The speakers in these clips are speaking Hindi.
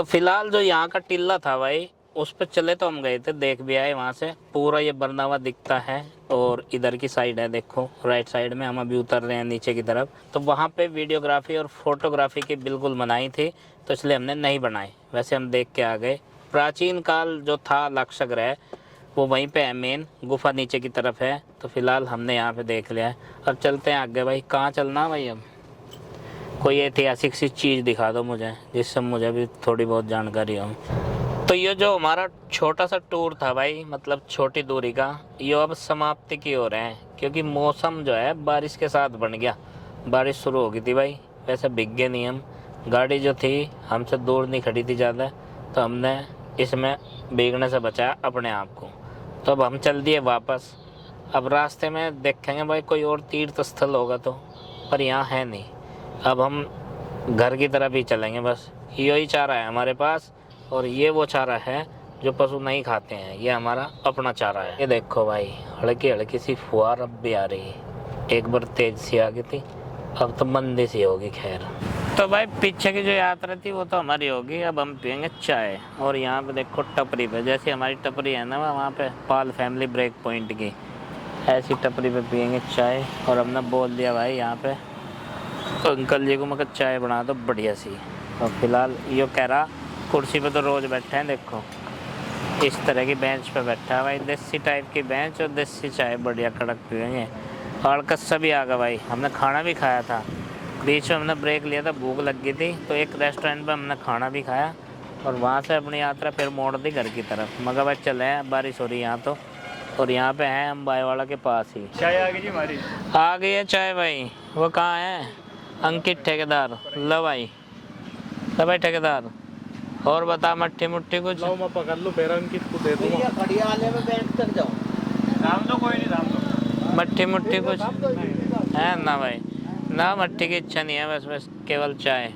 तो फिलहाल जो यहाँ का टिल्ला था भाई, उस पर चले तो हम गए थे, देख भी आए वहाँ से। पूरा ये बना हुआ दिखता है और इधर की साइड है देखो, राइट साइड में हम अभी उतर रहे हैं नीचे की तरफ। तो वहाँ पे वीडियोग्राफी और फोटोग्राफी की बिल्कुल मनाही थी, तो इसलिए हमने नहीं बनाई। वैसे हम देख के आ गए। प्राचीन काल जो था लक्षगृह, वो वहीं पे है, मेन गुफा नीचे की तरफ है। तो फिलहाल हमने यहाँ पे देख लिया है। अब चलते हैं आगे भाई। कहाँ चलना भाई? अब कोई ऐतिहासिक सी चीज़ दिखा दो मुझे, जिससे मुझे भी थोड़ी बहुत जानकारी हो। तो ये जो हमारा छोटा सा टूर था भाई, मतलब छोटी दूरी का, ये अब समाप्ति की ओर है, क्योंकि मौसम जो है बारिश के साथ बन गया। बारिश शुरू हो गई थी भाई। वैसे भीग गए नहीं हम, गाड़ी जो थी हमसे दूर नहीं खड़ी थी ज़्यादा, तो हमने इसमें भीगने से बचाया अपने आप को। तो अब हम चल दिए वापस। अब रास्ते में देखेंगे भाई कोई और तीर्थ स्थल होगा तो, पर यहाँ है नहीं। अब हम घर की तरफ ही चलेंगे बस। यही चारा है हमारे पास, और ये वो चारा है जो पशु नहीं खाते हैं। ये हमारा अपना चारा है। ये देखो भाई, हल्की हल्की सी फुहार अब भी आ रही है। एक बार तेज सी आ गई थी, अब तो मंदी सी होगी। खैर, तो भाई पीछे की जो यात्रा थी वो तो हमारी होगी। अब हम पियेंगे चाय, और यहाँ पे देखो टपरी पे, जैसे हमारी टपरी है ना वहाँ पे पाल फैमिली ब्रेक पॉइंट की, ऐसी टपरी पे पियेंगे चाय। और हमने बोल दिया भाई यहाँ पे अंकल जी को, मगर चाय बना दो बढ़िया सी। और फिलहाल ये कह रहा कुर्सी पे तो रोज़ बैठे हैं, देखो इस तरह की बेंच पे बैठा है भाई, देसी टाइप की बेंच, और देसी चाय बढ़िया कड़क पिएंगे। और कस्सा भी आ गया भाई, हमने खाना भी खाया था। बीच में हमने ब्रेक लिया था, भूख लग गई थी, तो एक रेस्टोरेंट पे हमने खाना भी खाया, और वहाँ से अपनी यात्रा फिर मोड़ दी घर की तरफ। मगर भाई चले हैं, बारिश हो रही है यहाँ तो, और यहाँ पे हैं हम बाईवाड़ा के पास ही। चाय आ गई जी हमारी। आ गई है चाय भाई। वो कहाँ है? अंकित ठेकेदार। लो भाई, लो भाई ठेकेदार, और बता मट्ठी मुट्ठी कुछ। लो मैं पकड़ लूँ, फिर अंकित को दे दूँगा। खड़िया वाले में बैठ कर जाओ। नाम तो कोई नहीं, नाम तो मट्ठी मुट्ठी कुछ है ना भाई? ना, मट्ठी की इच्छा नहीं है, बस केवल चाय।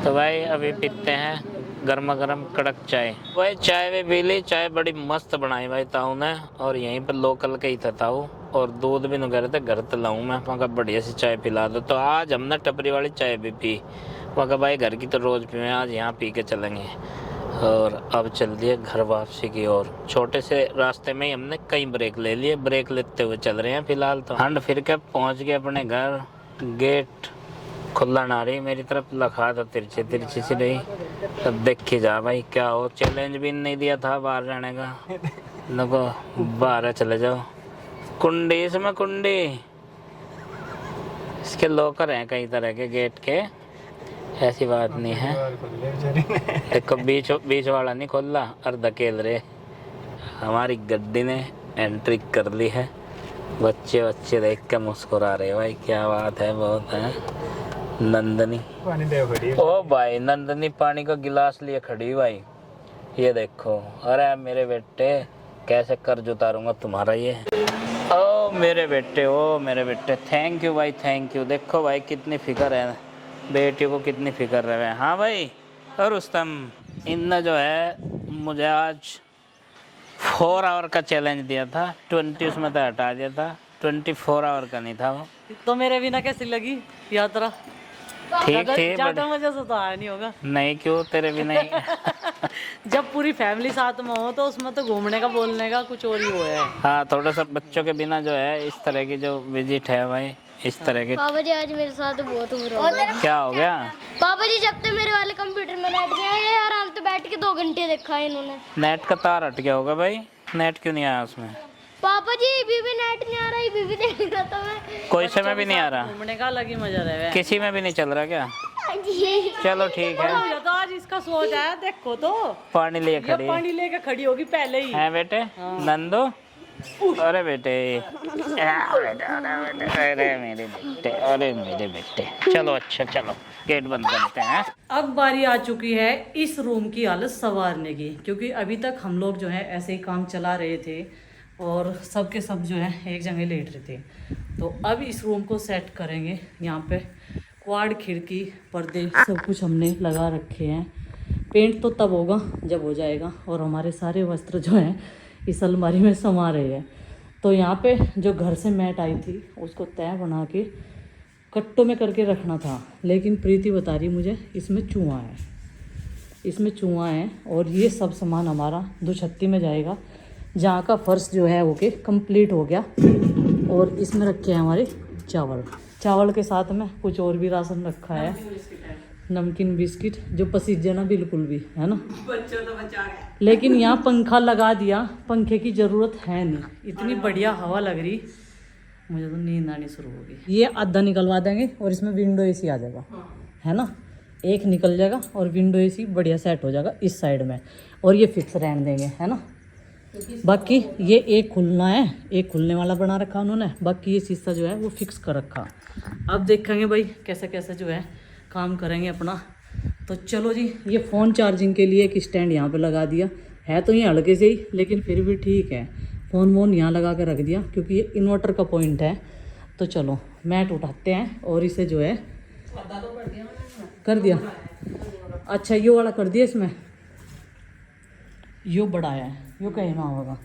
तो भाई अभी पीते हैं गर्मा गर्म कड़क चाय। भाई चाय भी पी ली। चाय बड़ी मस्त बनाई भाई ताऊ ने, और यहीं पर लोकल का ही था ताऊ, और दूध भी न करे थे, घर तो लाऊं मैं, मगर बढ़िया सी चाय पिला दो। तो आज हमने टपरी वाली चाय भी पी, मगर भाई घर की तो रोज़ पीए, आज यहाँ पी के चलेंगे। और अब चल दिए घर वापसी की ओर। छोटे से रास्ते में ही हमने कई ब्रेक ले लिए, ब्रेक लेते हुए चल रहे हैं फिलहाल। तो हंड फिर के पहुँच गए अपने घर। गेट खुला ना रही मेरी तरफ, लखा था तिरछे तिरछी सी रही। अब देखी जा भाई क्या हो। चैलेंज भी नहीं दिया था बाहर रहने का, नको बाहर चले जाओ। कुंडी, इसमें कुंडी, इसके लॉकर हैं कई तरह के गेट के, ऐसी बात नहीं है। देखो बीच वाला नहीं खोला, और धकेल रहे। हमारी गड्डी ने एंट्री कर ली है। बच्चे देख के मुस्कुरा रहे भाई, क्या बात है, बहुत है। नंदनी पानी दे खड़ी। ओ भाई, नंदनी पानी का गिलास लिए खड़ी भाई, ये देखो। अरे मेरे बेटे, कैसे कर्ज उतारूंगा तुम्हारा ये। ओ मेरे बेटे, ओ मेरे बेटे, थैंक यू भाई, थैंक यू। देखो भाई कितनी फिक्र है, बेटियों को कितनी फिक्र रहे। हाँ भाई, और रुस्तम, इनने जो है मुझे आज 4 आवर का चैलेंज दिया था, 20 उसमें तो हटा दिया था, 24 आवर का नहीं था वो। तो मेरे बिना कैसी लगी यात्रा? ठीक थे, ज्यादा मजा से तो आया नहीं होगा। नहीं क्यों, तेरे भी नहीं। जब पूरी फैमिली साथ में हो तो उसमें तो घूमने का बोलने का कुछ और ही वो है। हाँ, थोड़ा सा बच्चों के बिना जो है इस तरह की जो विजिट है भाई, इस तरह के। पापा जी आज मेरे साथ बहुत बुरा हो गया। क्या हो गया? पापा जी जब तक मेरे वाले कंप्यूटर में नेट नहीं आया, आराम से बैठ के 2 घंटे देखा है इन्होंने। नेट का तार हट गया होगा भाई, नेट क्यों नहीं आया उसमें? पापा जी भी नेट नहीं आ रहा, ये भी देख रहा था मैं। कोई समय भी नहीं आ रहा, घूमने का अलग ही मजा रहे। किसी में भी नहीं चल रहा क्या? हाँ जी। चलो ठीक है। ये तो आज इसका सोच आया, देखो तो पानी लिए ये खड़ी पानी लेके खड़ी होगी पहले ही। है बेटे। नंदो, अरे बेटे, अरे मेरे बेटे, अरे मेरे बेटे। चलो अच्छा, चलो गेट बंद करते हैं। अब बारी आ चुकी है इस रूम की हालत संवारने की, क्योंकि अभी तक हम लोग जो है ऐसे ही काम चला रहे थे और सब के सब जो है एक जगह लेट रहे थे। तो अब इस रूम को सेट करेंगे। यहाँ पे क्वाड, खिड़की, पर्दे सब कुछ हमने लगा रखे हैं। पेंट तो तब होगा जब हो जाएगा, और हमारे सारे वस्त्र जो हैं इस अलमारी में समा रहे हैं। तो यहाँ पे जो घर से मैट आई थी उसको तय बना के कट्टों में करके रखना था, लेकिन प्रीति बता रही मुझे इसमें चूहा है। इसमें चूहा है और ये सब सामान हमारा 236 में जाएगा, जहाँ का फर्श जो है वो के कंप्लीट हो गया। और इसमें रखे हैं हमारे चावल, चावल के साथ में कुछ और भी राशन रखा है, नमकीन बिस्किट जो पसीजे ना बिल्कुल भी, है ना बच्चों तो बचा गए। लेकिन यहाँ पंखा लगा दिया, पंखे की ज़रूरत है नहीं, इतनी बढ़िया हवा लग रही, मुझे तो नींद आनी शुरू हो गई। ये आधा निकलवा देंगे और इसमें विंडो एसी आ जाएगा, है ना, एक निकल जाएगा और विंडो एसी बढ़िया सेट हो जाएगा इस साइड में, और ये फिक्स रहने देंगे, है ना। बाकी ये एक खुलना है, एक खुलने वाला बना रखा उन्होंने, बाकी ये शीशा जो है वो फिक्स कर रखा। अब देखेंगे भाई कैसे कैसे जो है काम करेंगे अपना। तो चलो जी, ये फ़ोन चार्जिंग के लिए एक स्टैंड यहाँ पे लगा दिया है, तो ये हल्के से ही लेकिन फिर भी ठीक है, फ़ोन वोन यहाँ लगा के रख दिया क्योंकि ये इन्वर्टर का पॉइंट है। तो चलो मैट उठाते हैं और इसे जो है कर दिया। अच्छा ये वाला कर दिया, इसमें यो बड़ा है, यो कहीं ना होगा।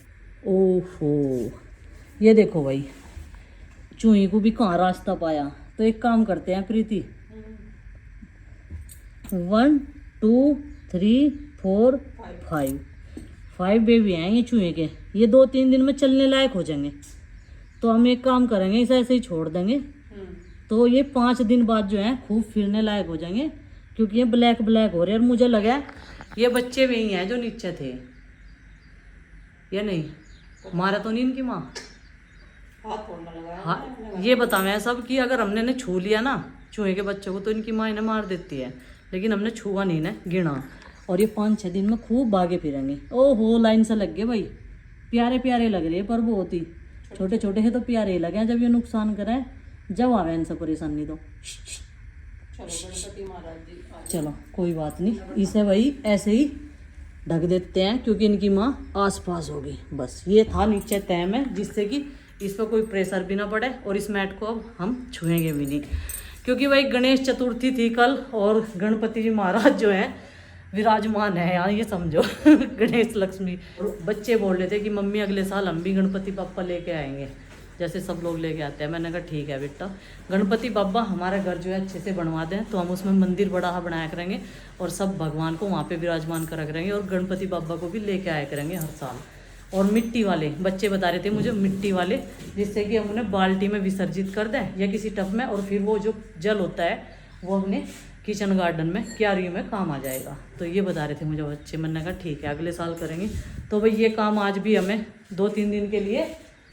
ओहो ये देखो भाई, चूही को भी कहाँ रास्ता पाया। तो एक काम करते हैं प्रीति, 1 2 3 4 5 बेबी हैं ये चूहे के, ये 2-3 दिन में चलने लायक हो जाएंगे। तो हम एक काम करेंगे, इसे ऐसे ही छोड़ देंगे, तो ये 5 दिन बाद जो है खूब फिरने लायक हो जाएंगे, क्योंकि ये ब्लैक ब्लैक हो रहे हैं। और मुझे लगा ये बच्चे भी ही हैं जो नीचे थे, या नहीं मारा तो नहीं इनकी माँ। हाँ ये बतावे सब कि अगर हमने ने छू लिया ना चूहे के बच्चों को तो इनकी माँ इन्हें मार देती है, लेकिन हमने छुआ नहीं ना, गिना। और ये 5-6 दिन में खूब भागे फिरेंगे। ओहो लाइन से लग गए भाई, प्यारे प्यारे लग रहे हैं, पर बहुत ही छोटे छोटे हैं तो प्यारे ही लगे हैं। जब ये नुकसान करे जब आवे इनसे परेशानी तो चलो कोई बात नहीं, इसे भाई ऐसे ही ढक देते हैं क्योंकि इनकी माँ आसपास होगी। बस ये था नीचे तय में, जिससे कि इस पर कोई प्रेशर भी ना पड़े और इस मैट को अब हम छुएंगे भी नहीं, क्योंकि भाई गणेश चतुर्थी थी कल और गणपति जी महाराज जो है विराजमान है यार, ये समझो गणेश लक्ष्मी। बच्चे बोल रहे थे कि मम्मी अगले साल हम भी गणपति बाप्पा लेके आएंगे, जैसे सब लोग लेके आते हैं। मैंने कहा ठीक है बेटा, गणपति बाप्पा हमारा घर जो है अच्छे से बनवा दें तो हम उसमें मंदिर बड़ा बनाया करेंगे और सब भगवान को वहाँ पे विराजमान करा करेंगे और गणपति बाप्पा को भी लेके आया करेंगे हर साल। और मिट्टी वाले बच्चे बता रहे थे मुझे, मिट्टी वाले, जिससे कि हम उन्हें बाल्टी में विसर्जित कर दें या किसी टब में, और फिर वो जो जल होता है वो अपने किचन गार्डन में क्यारियों में काम आ जाएगा। तो ये बता रहे थे मुझे बच्चे, मैंने कहा ठीक है अगले साल करेंगे। तो भाई ये काम आज भी हमें 2-3 दिन के लिए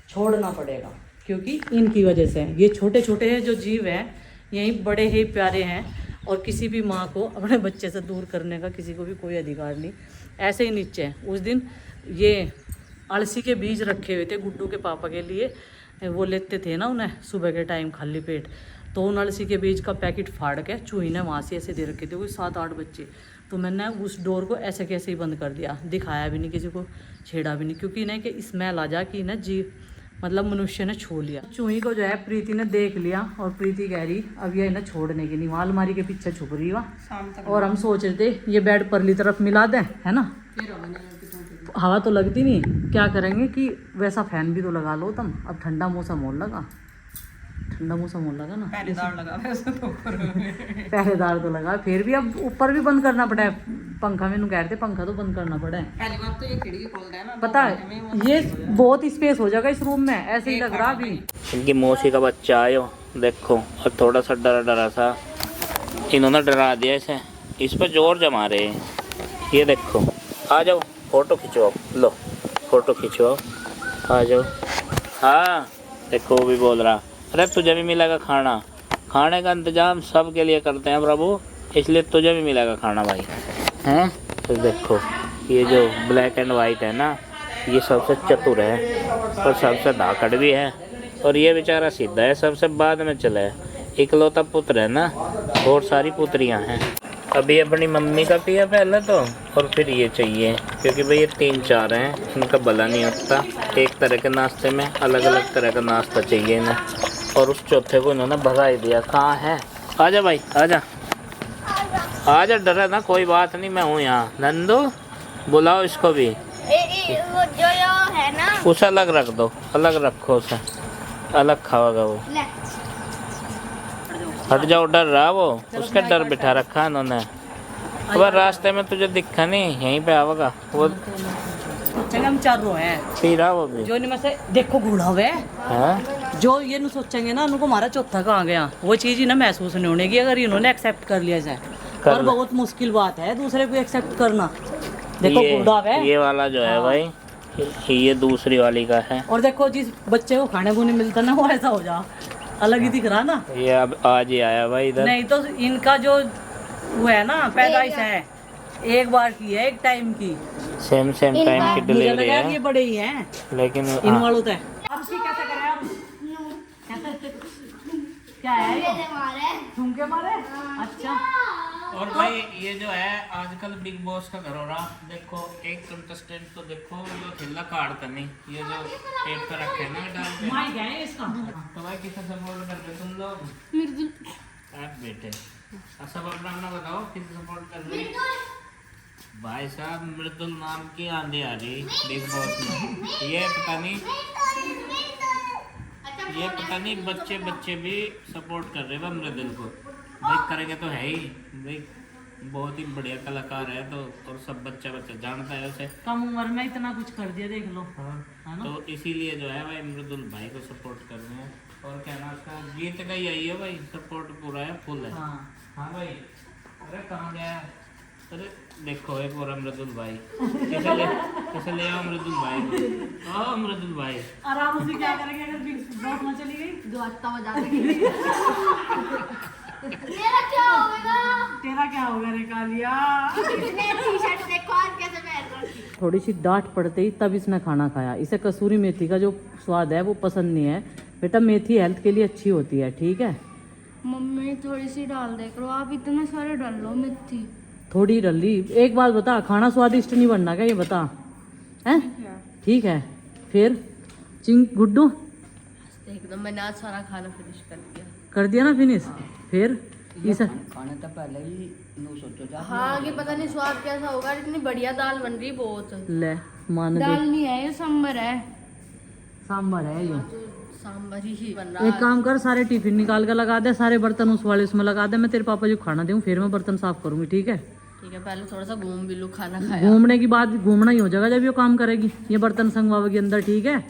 छोड़ना पड़ेगा, क्योंकि इनकी वजह से ये छोटे छोटे जो जीव हैं यही बड़े ही प्यारे हैं, और किसी भी माँ को अपने बच्चे से दूर करने का किसी को भी कोई अधिकार नहीं। ऐसे ही नीचे उस दिन ये अलसी के बीज रखे हुए थे गुड्डू के पापा के लिए, वो लेते थे ना उन्हें सुबह के टाइम खाली पेट, तो उन अलसी के बीज का पैकेट फाड़ के चूही ने वहाँ से ऐसे दे रखे थे, कोई 7-8 बच्चे। तो मैंने उस डोर को ऐसे कैसे ही बंद कर दिया, दिखाया भी नहीं, किसी को छेड़ा भी नहीं, क्योंकि इन्हें कि स्मेल आ जा कि इन्हें जीव मतलब मनुष्य ने छू लिया। चूही को जो है प्रीति ने देख लिया और प्रीति कह रही अब ये इन्हें छोड़ने की नहीं, वहाँ अलमारी के पीछे छुप रही वहाँ। और हम सोच रहे थे ये बेड परली तरफ मिला दें, है ना, हवा तो लगती नहीं, क्या करेंगे कि वैसा फैन भी तो लगा लो तुम, अब ठंडा मौसम हो लगा, ठंडा मौसम हो लगा ना, पहरेदार लगा वैसे तो पहरेदार तो लगा, फिर भी अब ऊपर भी बंद करना पड़ा है पंखा, मैंने कह रहे थे पंखा तो बंद करना पड़ा है। पहली बात तो ये खिड़की खोल देना, पता है ये बहुत स्पेस हो जाएगा इस रूम में, ऐसे ही लग रहा अभी। इनकी मौसी का बच्चा आयो देखो, और थोड़ा सा डरा डरा सा इन्होंने डरा दिया इसे, इस पर जोर जमा रहे हैं। ये देखो आ जाओ फोटो खिंचवाओ, लो फोटो खिंचवाओ, आ जाओ। हाँ देखो वो भी बोल रहा अरे तुझे भी मिलेगा खाना, खाने का इंतजाम सब के लिए करते हैं प्रभु, इसलिए तुझे भी मिलेगा खाना भाई, हैं। तो देखो ये जो ब्लैक एंड वाइट है ना, ये सबसे चतुर है और सबसे धाकड़ भी है, और ये बेचारा सीधा है, सबसे बाद में चला है, इकलौता पुत्र है ना, बहुत सारी पुत्रियां हैं। अभी अपनी मम्मी का पिया पहले तो, और फिर ये चाहिए, क्योंकि भाई ये 3-4 हैं, इनका भला नहीं होता, एक तरह के नाश्ते में अलग अलग तरह का नाश्ता चाहिए इन्हें, और उस चौथे को इन्होंने भगा ही दिया। कहाँ है, आजा भाई आजा आजा, डरा ना कोई बात नहीं, मैं हूँ यहाँ। नंदू बुलाओ इसको भी, वो जो है ना उसे अलग रख दो, अलग रखो उसे, अलग खाओगा वो। हट जाओ, डर रहा वो, उसका डर बिठा रखा है इन्होंने। अब रास्ते में तुझे दिखा नहीं, यहीं पे आवेगा वो सोचेंगे हम 4 रो हैं पी रहा वो भी जो इनमें से देखो घोड़ा हुआ है हाँ? जो ये सोचेंगे ना उनको हमारा चौथा कहाँ गया, वो चीज़ ही ना महसूस नहीं होने की अगर इन्होंने एक्सेप्ट कर लिया जाए। कर और ले। बहुत मुश्किल बात है दूसरे को एक्सेप्ट करना। देखो घोड़ा है ये वाला जो है भाई ये दूसरी वाली का है। और देखो जिस बच्चे को खाने को नहीं मिलता ना वो ऐसा हो जा अलग ही दिख रहा ना। ये अब आज ही आया भाई इधर। नहीं तो इनका जो वो है ना पैदाइश है एक बार की है, एक टाइम की। सेम टाइम की मुझे डिलीवरी लगा है ये बड़े ही हैं लेकिन इन वालों तो है। अब उसकी कैसे करें हम? क्या है ये? झुमके मारे? अच्छा। और भाई ये जो है आजकल बिग बॉस का घर हो रहा, देखो एक कंटेस्टेंट तो देखो जो थैला काटता नहीं, ये जो पेट पर रखे हैं ना डाल पे। माइक है इसका। तो भाई किसे सपोर्ट करते तुम लोग? आप बेटे सपोर्ट करना बताओ किसे सपोर्ट कर रहे हैं? भाई साहब मृदुल नाम की आंधी आ रही बिग बॉस में। ये पता नहीं बच्चे भी सपोर्ट कर रहे हैं मृदुल को। भाई करेंगे तो है ही भाई, बहुत ही बढ़िया कलाकार है तो, और सब बच्चा जानता है उसे। कम उम्र में इतना कुछ कर दिया देख लो। हाँ है ना? तो इसीलिए जो है भाई मृदुल भाई को सपोर्ट कर रहे हैं। और क्या ना उसका गीत का यही है भाई, सपोर्ट पूरा है, फुल है। हाँ हाँ भाई। अरे कहाँ गया? अरे देखो एक और मृदुल भाई किसे ले आओ मृदुल भाई को। आओ मृदुल भाई। आराम से क्या करेंगे अगर बिग बॉस में चली गई? दो हफ्ता बजा देंगे। मेरा क्या होगा? तेरा क्या होगा रे कालिया? इसने टी-शर्ट देखो आज कैसे पहन रखी। थोड़ी सी डांट पड़ते ही तब इसने खाना खाया। इसे कसूरी मेथी का जो स्वाद है वो पसंद नहीं है। बेटा मेथी हेल्थ के लिए अच्छी होती है, ठीक है? मम्मी थोड़ी सी डाल दे करो, आप इतने सारे डाल लो मेथी। थोड़ी डली। एक बात बता, खाना स्वादिष्ट नहीं बनना क्या ये बता? हैं? ठीक है फिर चिंग गुड्डू एकदम मैंने आज सारा खाना फिनिश कर दिया ना फिनिश। फिर इस खाने तो पहले ही नो सोचो जा। हाँ कि पता नहीं स्वाद कैसा होगा, इतनी बढ़िया दाल बन रही बहुत। ले मान दे, दाल नहीं है ये सांबर है। सांभर है ये। सांबर ही बन रहा एक है। काम कर, सारे टिफिन निकाल कर लगा दे, सारे बर्तन उस वाले उसमें लगा दे। मैं तेरे पापा जी को खाना दूँ फिर मैं बर्तन साफ करूंगी, ठीक है? ठीक है पहले थोड़ा सा घूम भी लूँ, खाना खाया। घूमने की बात घूमना ही हो जाएगा जब ये काम करेगी, ये बर्तन संगवावेगी अंदर, ठीक है?